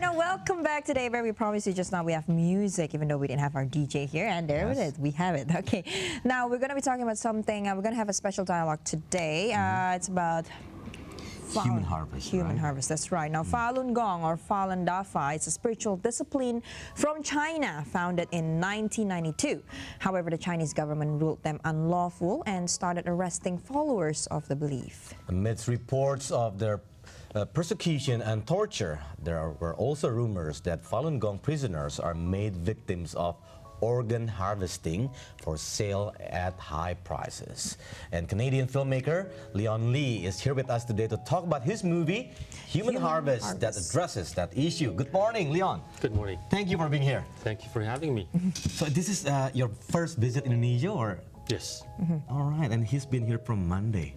now welcome back to DayBreak. We promised you just now we have music, even though we didn't have our DJ here, and there it is. We have it. Okay, now we're going to be talking about something. We're going to have a special dialogue today. It's about human harvest. Human harvest, that's right. Now, Falun Gong or Falun Dafa is a spiritual discipline from China, founded in 1992. However, the Chinese government ruled them unlawful and started arresting followers of the belief. Amidst reports of their persecution and torture, there were also rumors that Falun Gong prisoners are made victims of organ harvesting for sale at high prices. And Canadian filmmaker Leon Lee is here with us today to talk about his movie, Human Harvest, that addresses that issue. Good morning, Leon. Good morning. Thank you for being here. Thank you for having me. So this is your first visit in Indonesia, or? Yes. All right, and he's been here from Monday.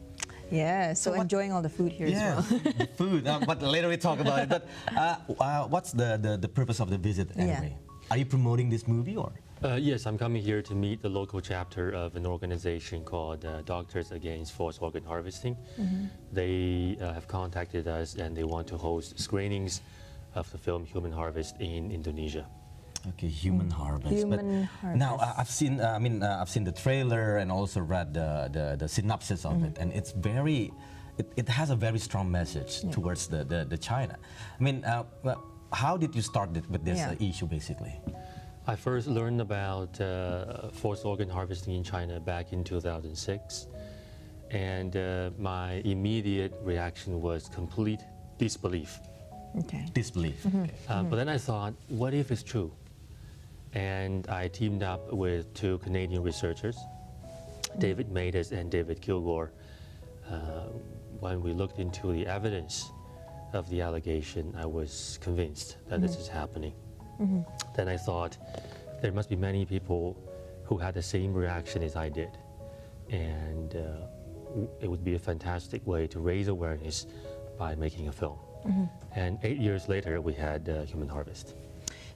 Yeah, so enjoying all the food here as well. The food, but later we talk about it. But what's the purpose of the visit anyway? Are you promoting this movie, or? Yes, I'm coming here to meet the local chapter of an organization called Doctors Against Forced Organ Harvesting. They have contacted us and they want to host screenings of the film Human Harvest in Indonesia. Okay, Human Harvest. Harvest. Now I've seen, I've seen the trailer and also read the synopsis of it, and it's very, it has a very strong message towards the China. I mean, how did you start with this issue, basically? I first learned about forced organ harvesting in China back in 2006, and my immediate reaction was complete disbelief. Okay. Disbelief. But then I thought, what if it's true? And I teamed up with two Canadian researchers, David Matus and David Kilgore. When we looked into the evidence of the allegation, I was convinced that this is happening. Then I thought there must be many people who had the same reaction as I did, and it would be a fantastic way to raise awareness by making a film. And 8 years later, we had Human Harvest.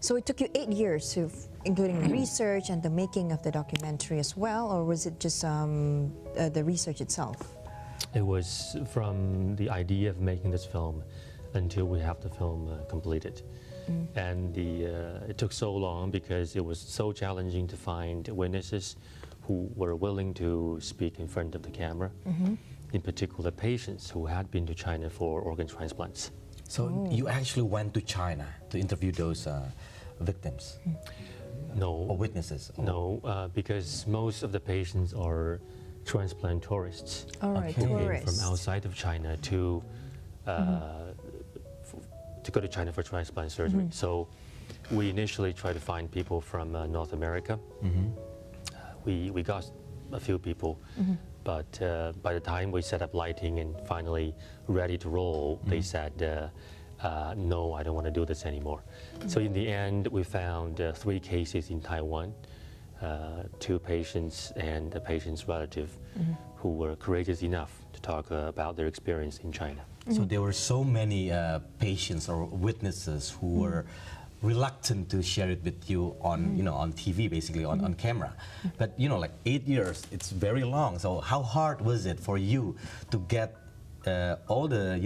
So it took you 8 years, including research and the making of the documentary as well, or was it just the research itself? It was from the idea of making this film until we have the film completed. And it took so long because it was so challenging to find witnesses who were willing to speak in front of the camera, in particular patients who had been to China for organ transplants. So you actually went to China to interview those victims? No. Or witnesses? Or? No, because most of the patients are transplant tourists. All right, who tourists. came from outside of China to go to China for transplant surgery. So we initially tried to find people from North America. We got a few people, but by the time we set up lighting and finally ready to roll, they said, no, I don't want to do this anymore. So in the end, we found 3 cases in Taiwan, 2 patients and a patient's relative who were courageous enough to talk about their experience in China. So there were so many patients or witnesses who were reluctant to share it with you on, on TV, basically on camera. But like 8 years, it's very long. So how hard was it for you to get all the,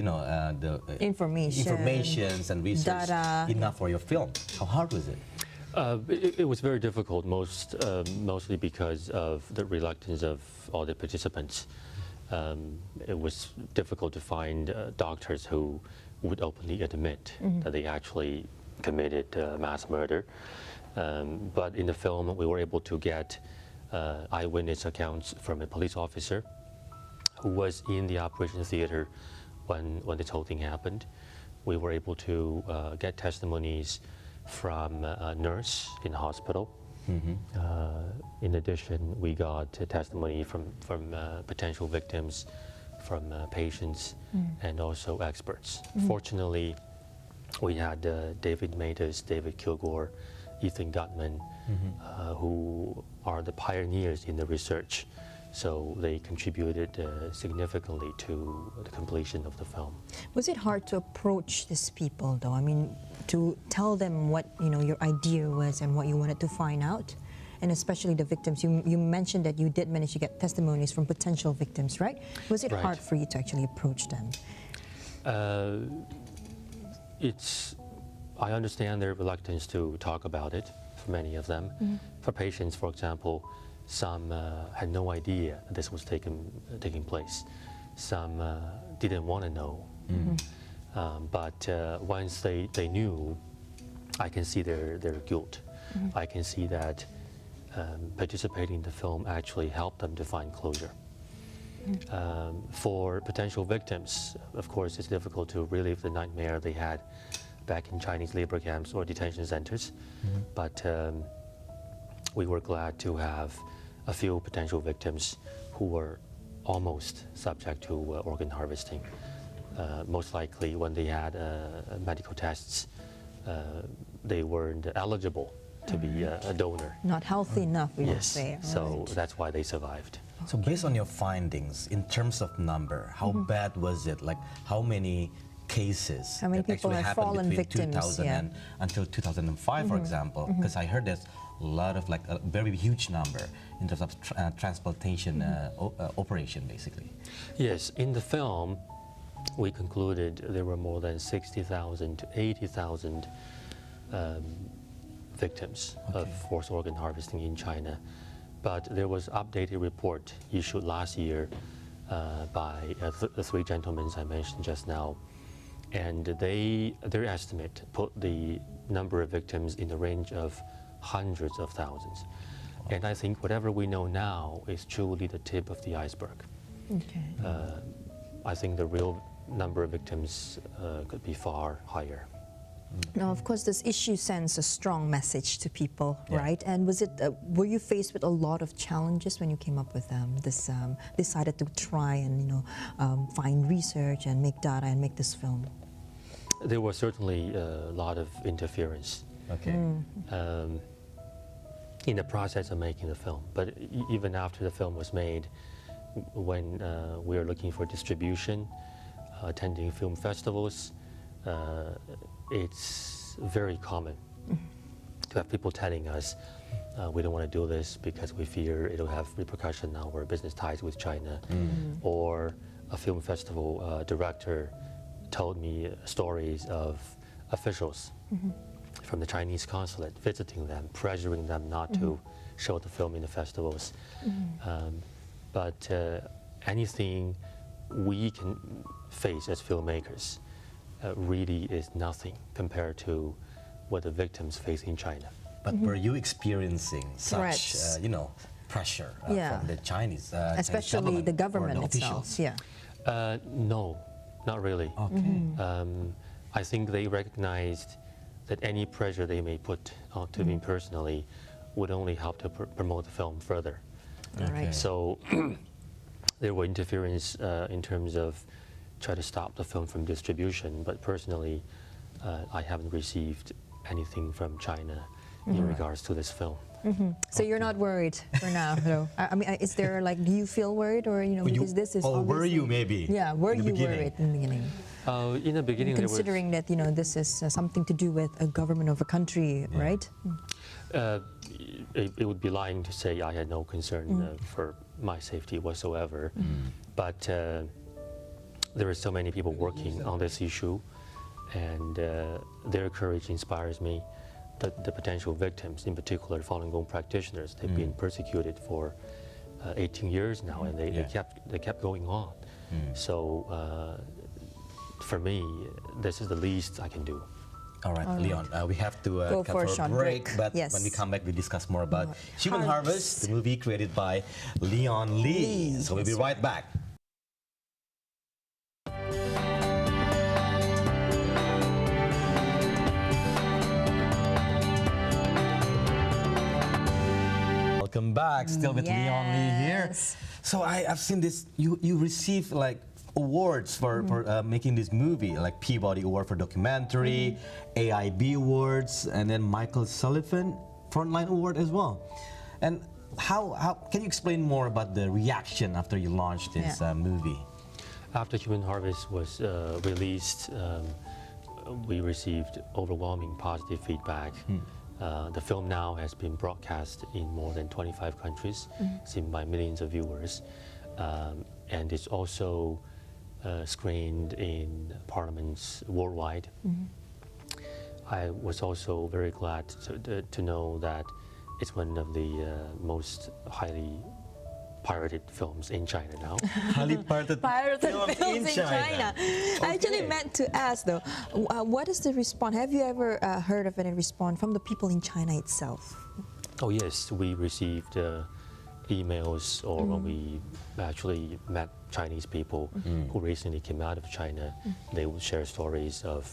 the informations and research enough for your film? How hard was it? It was very difficult, mostly because of the reluctance of all the participants. It was difficult to find doctors who would openly admit that they actually committed mass murder. But in the film, we were able to get eyewitness accounts from a police officer who was in the operation theater when this whole thing happened. We were able to get testimonies from a nurse in the hospital. In addition, we got testimony from potential victims, from patients, and also experts. Fortunately, we had David Matus, David Kilgore, Ethan Gutman, who are the pioneers in the research. So they contributed significantly to the completion of the film. Was it hard to approach these people, though? I mean, to tell them what your idea was and what you wanted to find out, and especially the victims. You mentioned that you did manage to get testimonies from potential victims, right? Was it hard for you to actually approach them? I understand their reluctance to talk about it for many of them. For patients, for example, some had no idea this was taking place. Some didn't want to know. But once they knew, I can see their guilt. I can see that participating in the film actually helped them to find closure. For potential victims, of course, it's difficult to relive the nightmare they had back in Chinese labor camps or detention centers. But we were glad to have a few potential victims who were almost subject to organ harvesting. Most likely, when they had medical tests, they weren't eligible to be a donor. Not healthy enough, we would Yes, say. so that's why they survived. So based on your findings, in terms of number, how bad was it? Like how many cases How many that people actually have happened fallen between victims, 2000 yeah. and until 2005, for example? Because I heard there's a lot of, like, a very huge number in terms of transplantation operation, basically. Yes, in the film, we concluded there were more than 60,000 to 80,000 victims of forced organ harvesting in China. But there was an updated report issued last year by the three gentlemen I mentioned just now. And their estimate put the number of victims in the range of hundreds of thousands. And I think whatever we know now is truly the tip of the iceberg. Okay. I think the real number of victims could be far higher. Now, of course, this issue sends a strong message to people, Yeah. right? And was it? Were you faced with a lot of challenges when you came up with this? Decided to try and find research and make data and make this film. There was certainly a lot of interference Okay. in the process of making the film. But even after the film was made, when we were looking for distribution, attending film festivals, it's very common to have people telling us, we don't want to do this because we fear it'll have repercussion on our business ties with China. Or a film festival director told me stories of officials from the Chinese consulate visiting them, pressuring them not to show the film in the festivals. But anything we can face as filmmakers really is nothing compared to what the victims face in China. But were you experiencing such, Threats. pressure Yeah. from the Chinese, Especially the government or the itself. officials? Yeah. No, not really. Okay. I think they recognized that any pressure they may put onto me personally would only help to promote the film further. All right. Okay. So there were interference in terms of try to stop the film from distribution, but personally, I haven't received anything from China in regards to this film. So you're not worried for now, though. I mean, is there do you feel worried, or because this is? Or were obviously- you maybe? Yeah, were in the you beginning? worried in the beginning? In the beginning, Considering that this is something to do with a government of a country, right? it would be lying to say I had no concern for my safety whatsoever. But there are so many people working on this issue, and their courage inspires me. The potential victims, in particular Falun Gong practitioners, they've been persecuted for 18 years now, and they kept going on. So for me, this is the least I can do. All right, Leon, we have to Go cut for a for a short break, break. but Yes. when we come back, we discuss more about Human Harvest. Harvest, the movie created by Leon Lee. So we'll be right back. Welcome back, still with Leon Lee here. Yes. So I've seen this, you received like awards for making this movie, like Peabody Award for documentary, AIB Awards, and then Michael Sullivan Frontline Award as well. And how can you explain more about the reaction after you launched this movie? After Human Harvest was released, we received overwhelming positive feedback. The film now has been broadcast in more than 25 countries, seen by millions of viewers, and it's also screened in parliaments worldwide. I was also very glad to know that it's one of the most highly pirated films in China now. Highly pirated Films in China. I actually Okay. meant to ask though, what is the response? Have you ever heard of any response from the people in China itself? Oh yes, we received emails, or when we actually met Chinese people who recently came out of China, they would share stories of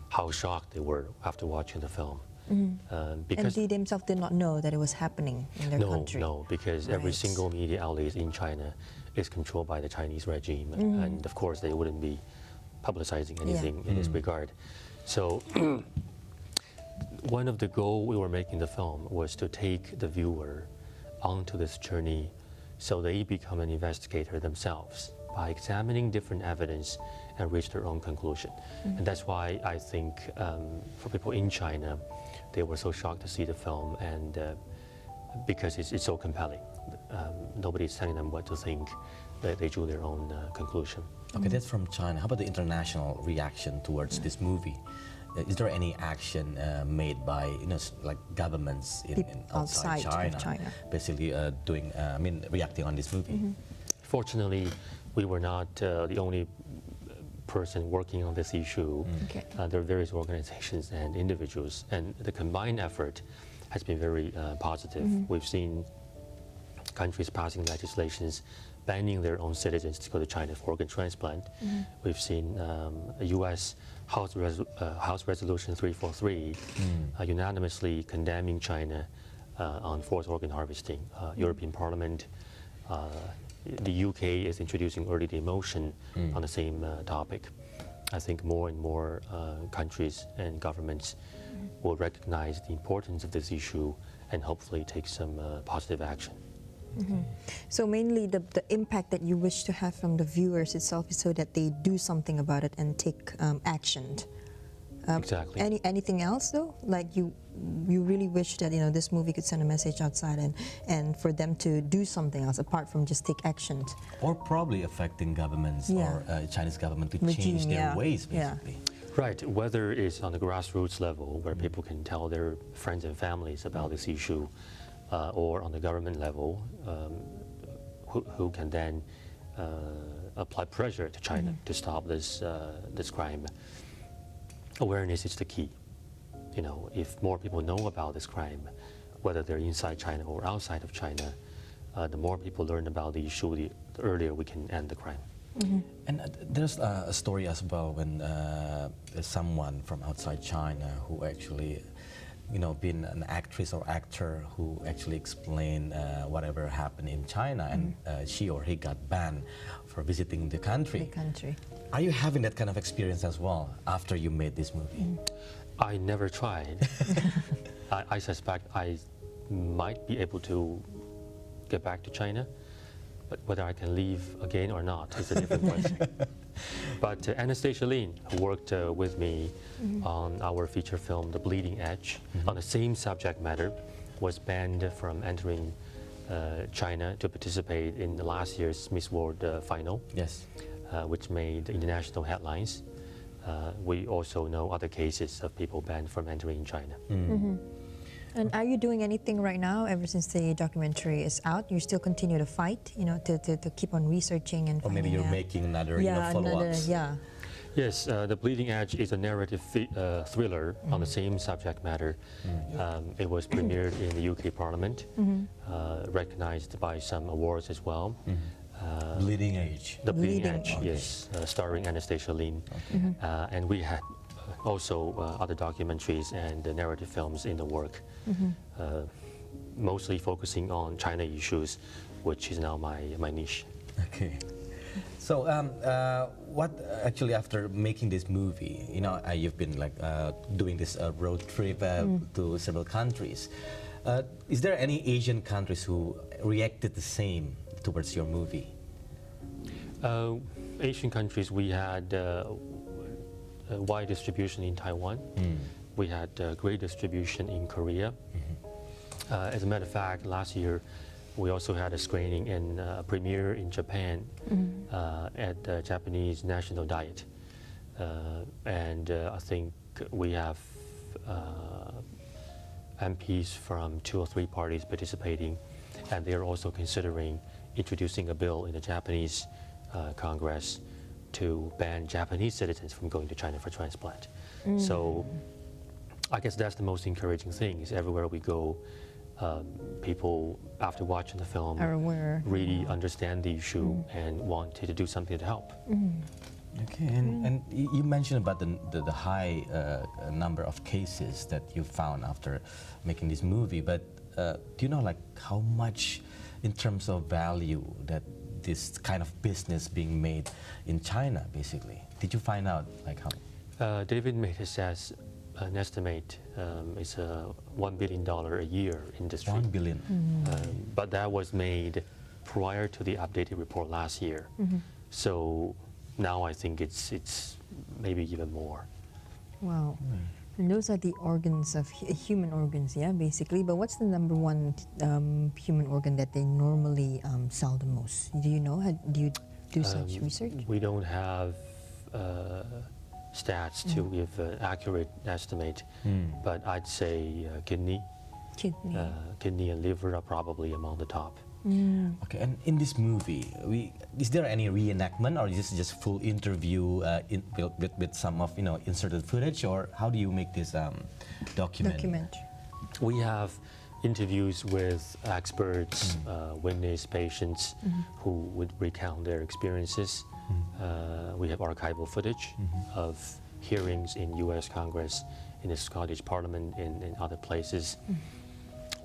how shocked they were after watching the film. And Because they themselves did not know that it was happening in their country. No, because every Right. single media outlet in China is controlled by the Chinese regime, and of course they wouldn't be publicizing anything in this regard. So one of the goals we were making the film was to take the viewer onto this journey so they become an investigator themselves by examining different evidence and reach their own conclusion. And that's why I think for people in China, they were so shocked to see the film, and because it's so compelling. Nobody's telling them what to think. They drew their own conclusion. Okay, that's from China. How about the international reaction towards this movie? Is there any action made by like governments in outside outside of China. basically reacting on this movie? Fortunately, we were not the only person working on this issue. Okay. There are various organizations and individuals, and the combined effort has been very positive. We've seen countries passing legislations banning their own citizens to go to China for organ transplant. We've seen a U.S. House Resolution 343 unanimously condemning China on forced organ harvesting. European Parliament, the UK is introducing early day motion on the same topic. I think more and more countries and governments will recognize the importance of this issue and hopefully take some positive action. So mainly the impact that you wish to have from the viewers itself is so that they do something about it and take action. Exactly. Anything else though? Like you really wish that this movie could send a message outside and for them to do something else apart from just take action. Or probably affecting governments or Chinese government to Regime, change their yeah. ways, Yeah. basically. Right, whether it's on the grassroots level where people can tell their friends and families about this issue, or on the government level, who can then apply pressure to China to stop this crime. Awareness is the key. If more people know about this crime, whether they're inside China or outside of China, the more people learn about the issue, the earlier we can end the crime. And there's a story as well when there's someone from outside China who actually, been an actress or actor who actually explained whatever happened in China, and she or he got banned for visiting the country. Are you having that kind of experience as well after you made this movie? I never tried. I suspect I might be able to get back to China, but whether I can leave again or not is a different question. But Anastasia Lin, who worked with me on our feature film, The Bleeding Edge, on the same subject matter, was banned from entering China to participate in the last year's Miss World final, Yes. which made international headlines. We also know other cases of people banned from entering China. And are you doing anything right now ever since the documentary is out? You still continue to fight, to keep on researching and Or maybe finding you're out? making another another, follow-ups. Yes, The Bleeding Edge is a narrative thriller on the same subject matter. It was premiered in the UK Parliament, recognized by some awards as well. Bleeding Edge. The Bleeding Bleeding Edge, Edge. yes, starring Anastasia Lin. And we had also other documentaries and narrative films in the work, mostly focusing on China issues, which is now my niche. Okay. So, what actually after making this movie, you've been like doing this road trip to several countries. Is there any Asian countries who reacted the same towards your movie? Asian countries, we had a wide distribution in Taiwan. We had great distribution in Korea. As a matter of fact, last year, we also had a screening and a premiere in Japan at the Japanese National Diet. And I think we have MPs from 2 or 3 parties participating, and they are also considering introducing a bill in the Japanese Congress to ban Japanese citizens from going to China for transplant. So I guess that's the most encouraging thing, is everywhere we go, people, after watching the film, Are aware. really understand the issue and wanted to do something to help. Okay, and you mentioned about the high number of cases that you found after making this movie, but do you know like how much in terms of value that this kind of business being made in China, basically? Did you find out like how? David made an estimate, it's a $1 billion a year industry. 1 billion. But that was made prior to the updated report last year. So now I think it's maybe even more. Wow. And those are the organs of human organs, yeah, basically. But what's the number one human organ that they normally sell the most? Do you know? Do you do such research? We don't have stats to give an accurate estimate, but I'd say kidney and liver are probably among the top. Okay, and in this movie, is there any reenactment, or is this just full interview with some of inserted footage, or how do you make this document? We have interviews with experts, witness patients who would recount their experiences. We have archival footage of hearings in U.S. Congress, in the Scottish Parliament, in other places.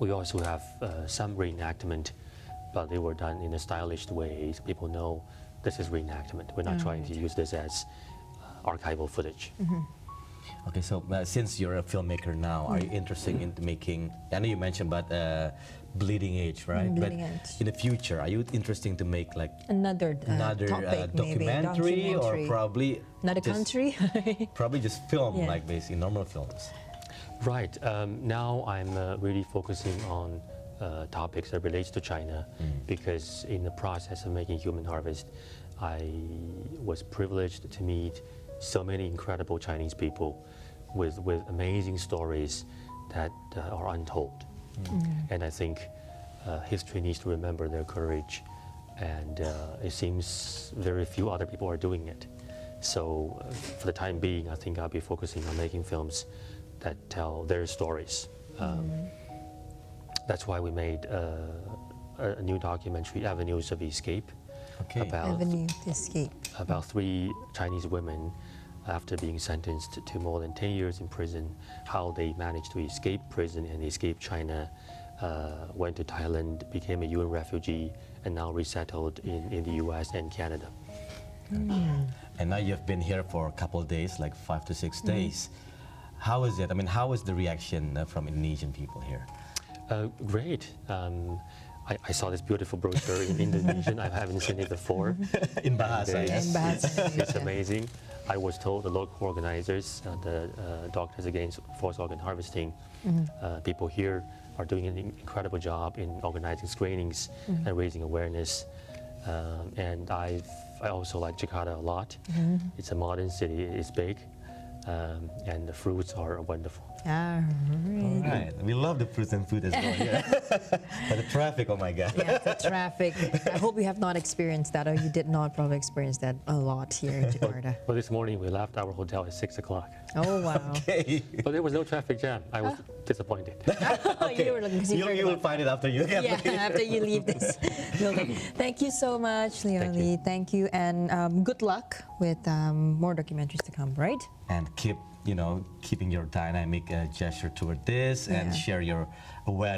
We also have some reenactment, but they were done in a stylish way. People know this is reenactment. We're not trying to use this as archival footage. Okay, so since you're a filmmaker now, are you interested in making, I know you mentioned about bleeding edge, right? Bleeding edge. In the future, are you interested to make like another topic, documentary, or probably another country? Probably just film, like basically normal films. Right. Now I'm really focusing on topics that relates to China, because in the process of making Human Harvest, I was privileged to meet so many incredible Chinese people with amazing stories that are untold. And I think history needs to remember their courage, and it seems very few other people are doing it. So for the time being, I think I'll be focusing on making films that tell their stories. That's why we made a new documentary, Avenues of Escape, about 3 Chinese women after being sentenced to more than 10 years in prison, how they managed to escape prison and escape China, went to Thailand, became a UN refugee, and now resettled in the US and Canada. And now you've been here for a couple of days, like 5 to 6 days. How is it? I mean, how is the reaction from Indonesian people here? Great. I saw this beautiful brochure in Indonesian. I haven't seen it before. In Bahasa, yes. It's amazing. I was told the local organizers, the Doctors Against Forced Organ Harvesting, people here are doing an incredible job in organizing screenings and raising awareness. And I also like Jakarta a lot. It's a modern city, it's big, and the fruits are wonderful. All right. We love the fruits and food as well. Yeah. But the traffic, oh my God. Yeah, the traffic. I hope you have not experienced that, or you did not probably experience that a lot here in Jakarta. Well, this morning we left our hotel at 6 o'clock. Oh, wow. Okay. But there was no traffic jam. I was disappointed. Okay. You will find it after you get after you leave this building. Thank you so much, Leonie. Thank you. And good luck with more documentaries to come, right? And keeping your dynamic gesture toward this and share your awareness.